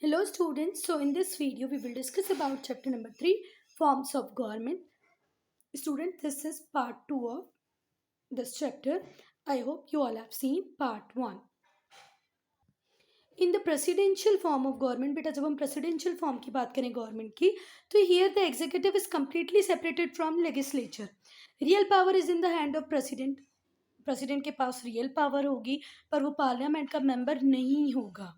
Hello students, so in this video we will discuss about chapter number 3 forms of government. Student, this is part 2 of this chapter. I hope you all have seen part 1. In the presidential form of government, बेटा जब हम presidential form की बात करें government की तो here the executive is completely separated from legislature. Real power is in the hand of president. President के पास real power होगी पर वो parliament का member नहीं होगा.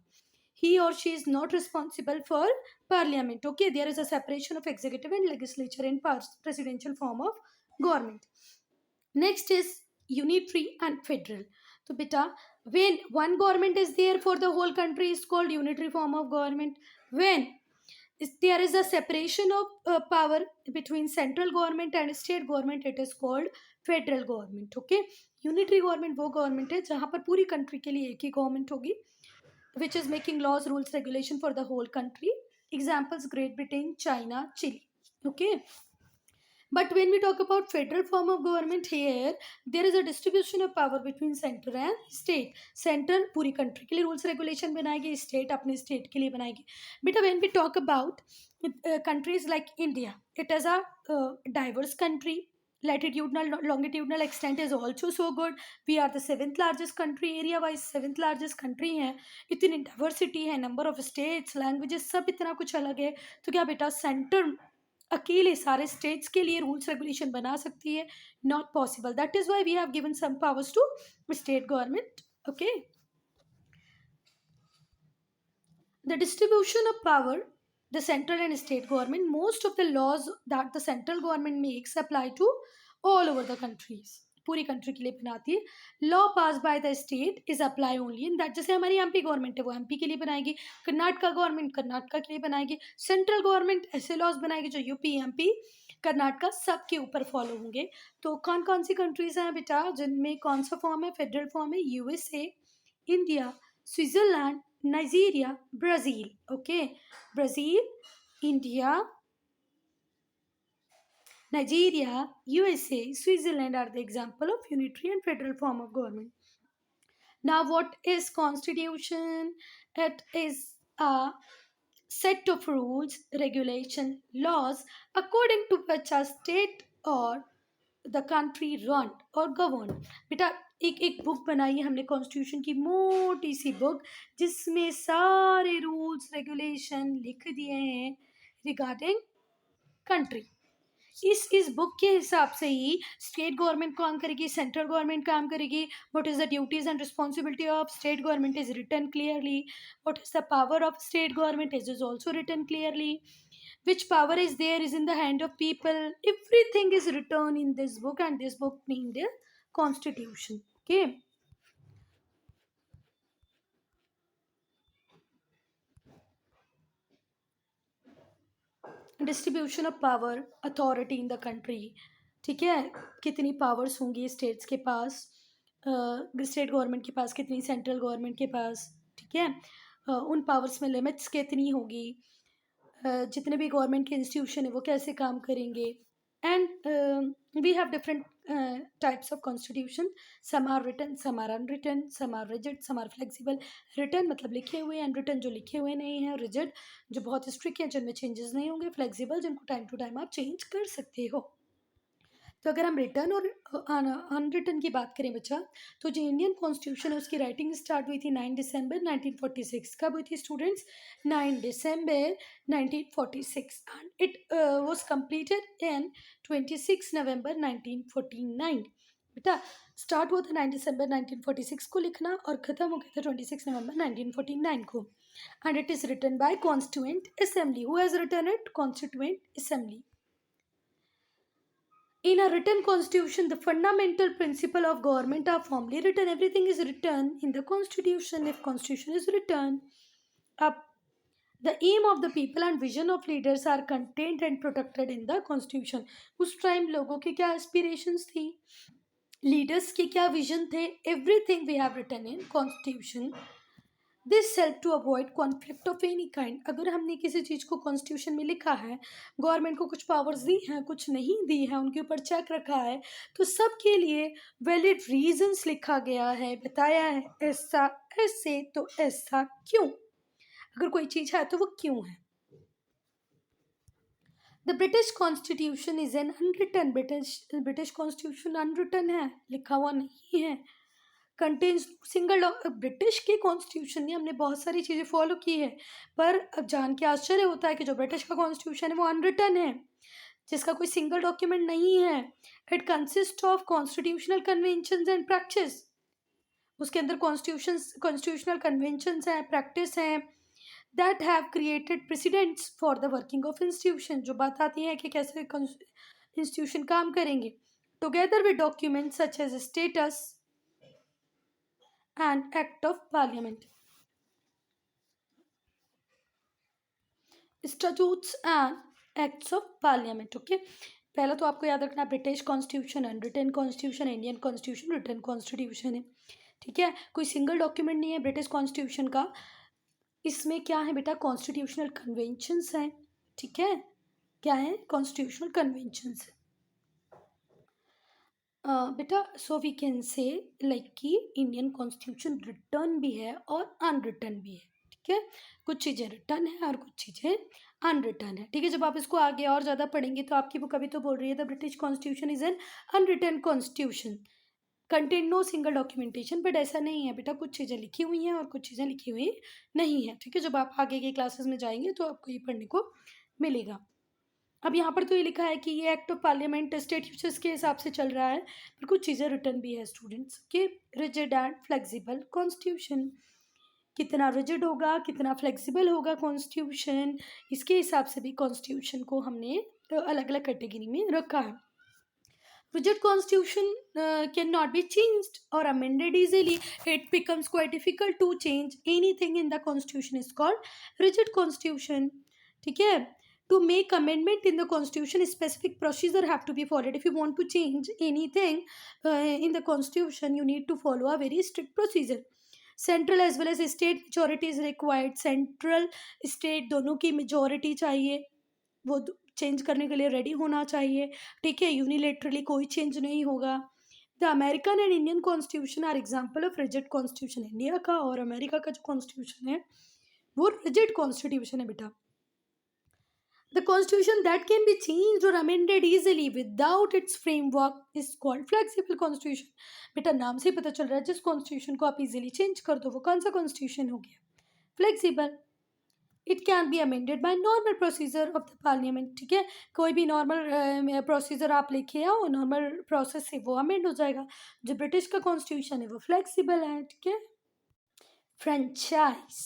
He or she is not responsible for parliament. Okay, there is a separation of executive and legislature in presidential form of government. Next is unitary and federal. So beta, when one government is there for the whole country is called unitary form of government. When there is a separation of power between central government and state government, it is called federal government. Okay, unitary government वो government है जहाँ पर पूरी country के लिए एक ही government होगी, which is making laws, rules, regulation for the whole country. Examples: Great Britain, China, Chile. Okay. But when we talk about federal form of government, here there is a distribution of power between center and state. Center पूरी country के लिए rules regulation बनाएगी, state अपने state के लिए बनाएगी. But when we talk about countries like India, it is a diverse country. Latitudinal longitudinal extent is also so good. We are the 7th largest country, area wise 7th largest country है. इतनी diversity है, number of states, languages सब इतना कुछ अलग है. तो क्या बेटा center अकेले सारे स्टेट्स के लिए रूल्स रेगुलेशन बना सकती है? Not possible. That is why we have given some powers to state government. Okay, the distribution of power, the central and state government, most of the laws that the central government makes apply to all over the countries. पूरी country के लिए बनाती है. Law pass by the state is apply only in that. जैसे हमारी MP government है वो MP के लिए बनाएगी, कर्नाटका गवर्नमेंट कर्नाटका के लिए बनाएगी, सेंट्रल गवर्नमेंट ऐसे लॉज बनाएगी जो यूपी एमपी कर्नाटका सब के ऊपर फॉलो होंगे. तो कौन कौन सी कंट्रीज हैं बेटा जिनमें कौन सा फॉर्म है? फेडरल फॉर्म है. USA, India, Switzerland, Nigeria, Brazil. Okay, Brazil, India, Nigeria, USA, Switzerland are the example of unitary and federal form of government. Now, what is constitution? It is a set of rules, regulation, laws according to which a state or the country run or govern. बेटा एक एक book बनाई है हमने constitution की, मोटी सी book जिसमें सारे रूल्स रेगुलेशन लिख दिए हैं रिगार्डिंग कंट्री. इस बुक के हिसाब से ही स्टेट गवर्नमेंट काम करेगी, सेंट्रल गवर्नमेंट काम करेगी. What is the duties and responsibility of state government is written clearly. What is the power of state government is also written clearly. which power is there is in the hand of people. Everything is written in this book, and this book named the constitution. Okay, distribution of power, authority in the country. ठीक है, कितनी powers होंगी states के पास, state government के पास कितनी, central government के पास. ठीक है, उन पावर्स में लिमिट्स कितनी होगी, जितने भी गवर्नमेंट के इंस्टीट्यूशन है वो कैसे काम करेंगे. And we have different types of constitution. Some are written, some are unwritten, some are rigid, some are flexible. Written मतलब लिखे हुए, अनरिटन जो लिखे हुए नहीं हैं, रिजिड जो बहुत स्ट्रिक्ट है जिनमें चेंजेस नहीं होंगे, फ्लेक्सिबल जिनको टाइम टू टाइम आप चेंज कर सकते हो. तो अगर हम रिटर्न और अनरिटन की बात करें बच्चा, तो जो इंडियन कॉन्स्टिट्यूशन है उसकी राइटिंग स्टार्ट हुई थी 9 दिसंबर 1946. कब हुई थी students? 9 December 1946. And it was completed in 26 नवंबर 1949. बेटा स्टार्ट हुआ था 9 दिसंबर 1946 को लिखना और ख़त्म हो गया था 26 नवंबर 1949 को. And it is written by constituent assembly. Who has written it? Constituent assembly. In a written constitution, the fundamental principle of government are firmly written. Everything is written in the constitution. If constitution is written up, the aim of the people and vision of leaders are contained and protected in the constitution. उस time लोगों की क्या aspirations थी, leaders की क्या vision थे, everything we have written in constitution. This help to avoid conflict of any kind. अगर हमने किसी चीज़ को कॉन्स्टिट्यूशन में लिखा है, गवर्नमेंट को कुछ पावर्स दी हैं, कुछ नहीं दी है, उनके ऊपर चेक रखा है, तो सबके लिए वैलिड रीजंस लिखा गया है, बताया है ऐसा ऐसे तो ऐसा क्यों. अगर कोई चीज़ है तो वो क्यों है। The British constitution is an unwritten, British constitution unwritten है, लिखा हुआ नहीं है। कंटेन्स सिंगल, ब्रिटिश की कॉन्स्टिट्यूशन ने हमने बहुत सारी चीज़ें फॉलो की है, पर अब जान के आश्चर्य होता है कि जो ब्रिटिश का कॉन्स्टिट्यूशन है वो अनरिटन है, जिसका कोई सिंगल डॉक्यूमेंट नहीं है। It consist of constitutional conventions and practice, उसके अंदर कॉन्स्टिट्यूशनल कन्वेंशंस हैं, प्रैक्टिस हैं, that have created precedents for the working of institution, जो बात आती है कि कैसे इंस्टीट्यूशन काम करेंगे। Together with document such as statutes and act of parliament, statutes and acts of parliament. Okay, पहला तो आपको याद रखना, British constitution, unwritten constitution, Indian constitution, written constitution है। ठीक है, कोई सिंगल डॉक्यूमेंट नहीं है ब्रिटिश कॉन्स्टिट्यूशन का। इसमें क्या है बेटा, कॉन्स्टिट्यूशनल कन्वेंशंस हैं। ठीक है, क्या है, कॉन्स्टिट्यूशनल कन्वेंशंस। बेटा so we can say like कि इंडियन कॉन्स्टिट्यूशन रिटर्न भी है और अनरिटन भी है। ठीक है, कुछ चीज़ें रिटर्न है और कुछ चीज़ें अनरिटन है। ठीक है, जब आप इसको आगे और ज़्यादा पढ़ेंगे तो आपकी बुक अभी तो बोल रही है the British constitution is an unwritten constitution contain no single documentation, but ऐसा नहीं है बेटा, कुछ चीज़ें लिखी हुई हैं और कुछ चीज़ें लिखी हुई नहीं है। ठीक है, जब आप आगे के क्लासेस में जाएंगे तो आपको ये पढ़ने को मिलेगा। अब यहाँ पर तो ये लिखा है कि ये एक्ट ऑफ पार्लियामेंट स्टेट्यूट्स के हिसाब से चल रहा है, पर कुछ चीज़ें रिटर्न भी है स्टूडेंट्स के। रिजिड एंड फ्लेक्सिबल कॉन्स्टिट्यूशन, कितना रिजिड होगा कितना फ्लेक्सिबल होगा कॉन्स्टिट्यूशन, इसके हिसाब से भी कॉन्स्टिट्यूशन को हमने अलग अलग कैटेगरी में रखा है। Rigid constitution cannot be changed or amended easily. It becomes quite difficult to change anything in the constitution is called rigid constitution. ठीक है, to make amendment in the constitution specific procedure have to be followed. If you want to change anything in the constitution, you need to follow a very strict procedure. Central as well as state majority is required. Central state दोनों की majority चाहिए, वो change करने के लिए ready होना चाहिए। ठीक है, यूनिलेटरली कोई चेंज नहीं होगा। The American and Indian constitution are example of rigid constitution. India का और अमेरिका का जो कॉन्स्टिट्यूशन है वो रिजिड कॉन्स्टिट्यूशन है बेटा। The constitution that can be changed और amended easily without its framework is called flexible constitution. बेटा नाम से ही पता चल रहा है, जिस कॉन्स्टिट्यूशन को आप इजीली चेंज कर दो वो कौन सा कॉन्स्टिट्यूशन हो गया, flexible. It can be amended by normal procedure of the parliament. ठीक है, कोई भी नॉर्मल प्रोसीजर आप लेके आओ, नॉर्मल प्रोसेस से वो अमेंड हो जाएगा। जो ब्रिटिश का कॉन्स्टिट्यूशन है वो फ्लेक्सिबल है। ठीक है, franchise,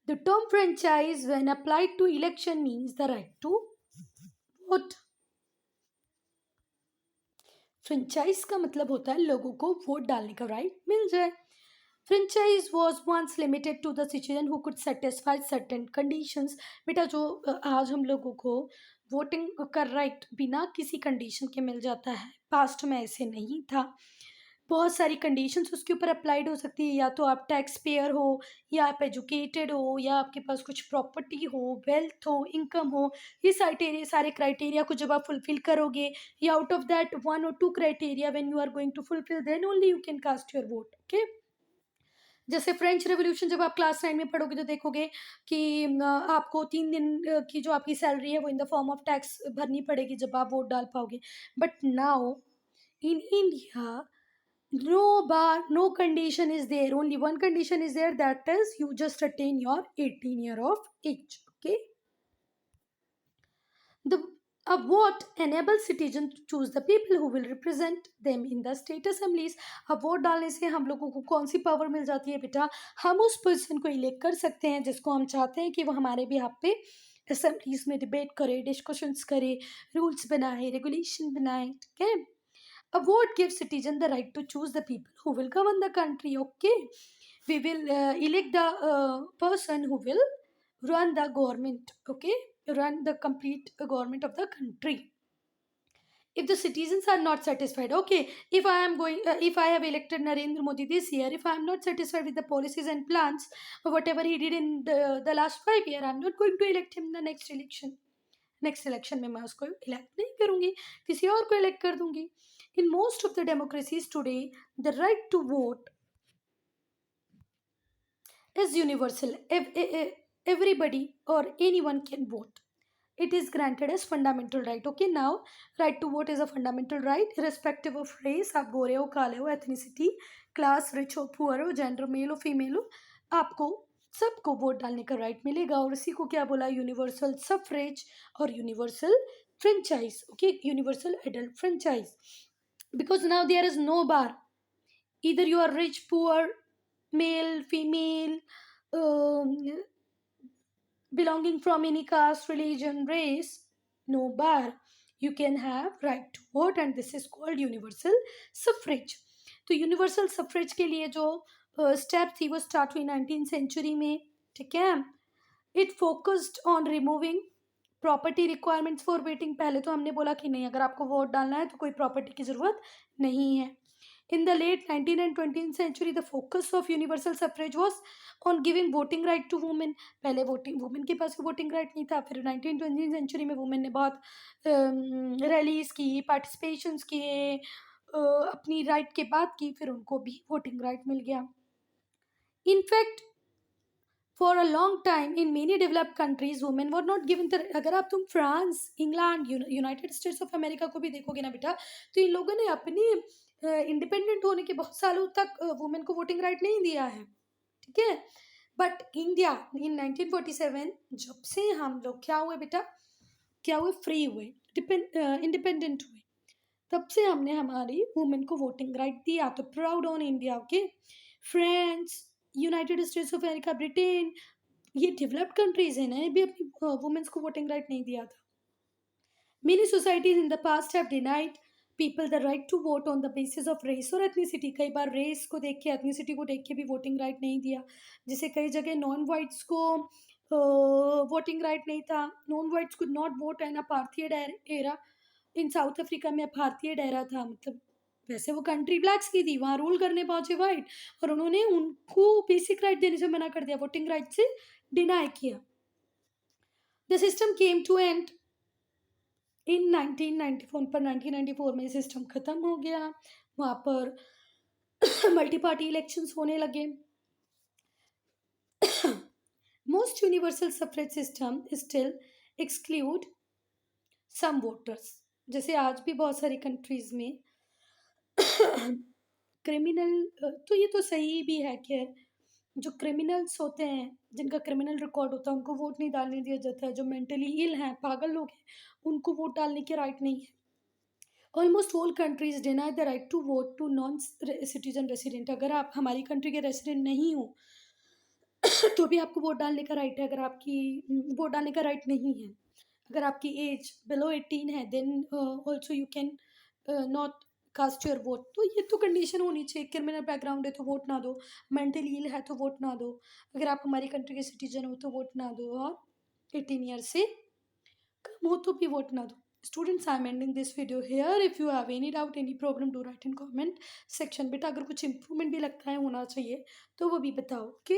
the term franchise when applied to election means the right to vote. Franchise का मतलब होता है लोगों को वोट डालने का राइट मिल जाए। Franchise was once limited to the citizen who could satisfy certain conditions. बेटा जो आज हम लोगों को वोटिंग का राइट बिना किसी कंडीशन के मिल जाता है, पास्ट में ऐसे नहीं था। बहुत सारी कंडीशंस उसके ऊपर अप्लाइड हो सकती है, या तो आप टैक्स पेयर हो, या आप एजुकेटेड हो, या आपके पास कुछ प्रॉपर्टी हो, वेल्थ हो, इनकम हो। ये सारे क्राइटेरिया को जब आप फुलफिल करोगे, या out of that 1 or 2 criteria when you are going to fulfil, then only you can cast your vote. Okay, जैसे फ्रेंच रेवोल्यूशन जब आप क्लास 9 में पढ़ोगे तो देखोगे कि आपको 3 दिन की जो आपकी सैलरी है वो in the form of tax भरनी पड़ेगी जब आप वोट डाल पाओगे। But now in India no condition is there, only one condition is there, that is you just attain your 18 year of age. Okay, the a vote enables citizens to choose the people who will represent them in the state assemblies. अब vote डालने से हम लोगों को कौन सी power मिल जाती है बेटा, हम उस पर्सन को इलेक्ट कर सकते हैं जिसको हम चाहते हैं कि वो हमारे बिहाफ पे असेंबलीज में डिबेट करे, डिस्कशंस करे, रूल्स बनाए, रेगुलेशन बनाए। ठीक है, a vote gives citizen the right to choose the people who will govern the country. Okay, we will elect the person who will run the government. Okay, run the complete government of the country. If the citizens are not satisfied, okay, if I have elected Narendra Modi this year, if I am not satisfied with the policies and plans or whatever he did in the last 5 years, I am not going to elect him in the next election. Next election में मैं उसको elect नहीं करूँगी, किसी और को elect कर दूंगी। In most of the democracies today the right to vote is universal. Everybody or anyone can vote. It is granted as fundamental right. Okay, now right to vote is a fundamental right irrespective of race. आप गोरे हो, काले हो, ethnicity, class, rich हो, poor हो, gender male हो, female हो, आपको सबको वोट डालने का राइट मिलेगा. और इसी को क्या बोला, यूनिवर्सल सफरेज और universal franchise. Okay, universal adult franchise. Because now there is no bar. Either you are rich, poor, male, female, um, belonging from any caste, religion, race, no bar. You can have right to vote and this is called universal suffrage. तो universal suffrage के लिए जो step थी वो start हुई 19th century में. ठीक है. It focused on removing property requirements for waiting. पहले तो हमने बोला कि नहीं, अगर आपको वोट डालना है तो कोई प्रॉपर्टी की ज़रूरत नहीं है. In the late 19th and 20th century, the focus of universal suffrage was on giving voting right to women. पहले वुमेन के पास वोटिंग राइट नहीं था. फिर 19th-20th सेंचुरी में वुमेन ने बहुत रैलीज की, पार्टिसिपेशंस किए, अपनी राइट के बात की, फिर उनको भी वोटिंग राइट मिल गया. In fact for a long time in many developed countries women were not given the. अगर आप तुम France, England, United states of America को भी देखोगे ना बेटा, तो इन लोगों ने अपनी इंडिपेंडेंट होने के बहुत सालों तक वुमेन को वोटिंग राइट नहीं दिया है. ठीक है. बट इंडिया इन 1947 जब से हम लोग क्या हुए बेटा, क्या हुए, फ्री हुए, इंडिपेंडेंट हुए, तब से हमने हमारी वुमेन को वोटिंग राइट दिया. तो proud on India. Okay, France, United states of America, Britain, ये डेवलप्ड कंट्रीज है ना, ये भी अपनी वुमेन्स को वोटिंग राइट नहीं दिया था. Many societies in the past have denied people the right to vote on the basis of race or ethnicity. कई बार रेस को देख के, एथनिसिटी को देख के भी वोटिंग राइट नहीं दिया. जैसे कई जगह नॉन वाइट्स को वोटिंग राइट नहीं था. Non whites could not vote in apartheid era. In South Africa में अपार्थाइड एरा था, मतलब वैसे वो कंट्री ब्लैक्स की थी, वहाँ रूल करने पहुंचे वाइट और उन्होंने उनको बेसिक राइट देने से मना कर दिया, वोटिंग राइट से डिनाई किया. The system came to end in 1994. पर 1994 में सिस्टम ख़त्म हो गया. वहाँ पर मल्टी पार्टी इलेक्शंस होने लगे. Most universal suffrage system still exclude some voters. जैसे आज भी बहुत सारी कंट्रीज में क्रिमिनल, तो ये तो सही भी है कि जो क्रिमिनल्स होते हैं, जिनका क्रिमिनल रिकॉर्ड होता है, उनको वोट नहीं डालने दिया जाता है. जो मेंटली इल हैं, पागल लोग हैं, उनको वोट डालने के राइट नहीं है. Almost all countries deny the right to vote to non citizen resident. अगर आप हमारी कंट्री के रेसिडेंट नहीं हो तो भी आपको वोट डालने का राइट है. अगर आपकी वोट डालने का राइट नहीं है, अगर आपकी एज बिलो 18 है, then also you can not cast your vote. तो ये तो कंडीशन होनी चाहिए. क्रिमिनल बैकग्राउंड है तो वोट ना दो, मेंटली इल है तो वोट ना दो, अगर आप हमारी कंट्री के सिटीजन हो तो वोट ना दो, और 18 ईयर से कम हो तो भी वोट ना दो. Students, I'm ending this video here. If you have any doubt, any problem, do write in comment section. बेटा अगर कुछ इम्प्रूवमेंट भी लगता है होना चाहिए तो वो भी बताओ. ओके.